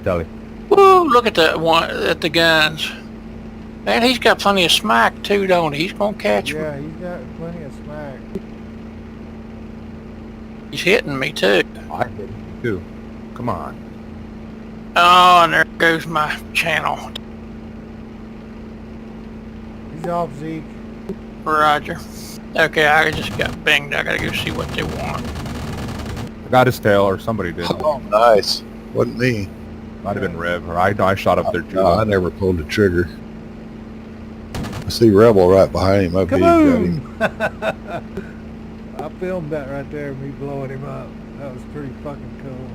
Telly. Woo! Look at that one at the guns. Man, he's got plenty of smack too, don't he? He's gonna catch me. Yeah, he's got plenty of smack. He's hitting me too. I hit you too. Come on. Oh, and there goes my channel. He's off, Zeke. Roger. Okay, I just got binged. I gotta go see what they want. I got his tail, or somebody did. Oh, nice. Wasn't me. Might have been Rev, or I shot up there too. No, I never pulled the trigger. I see Rebel right behind him. I bet he got him. I filmed that right there, me blowing him up. That was pretty fucking cool.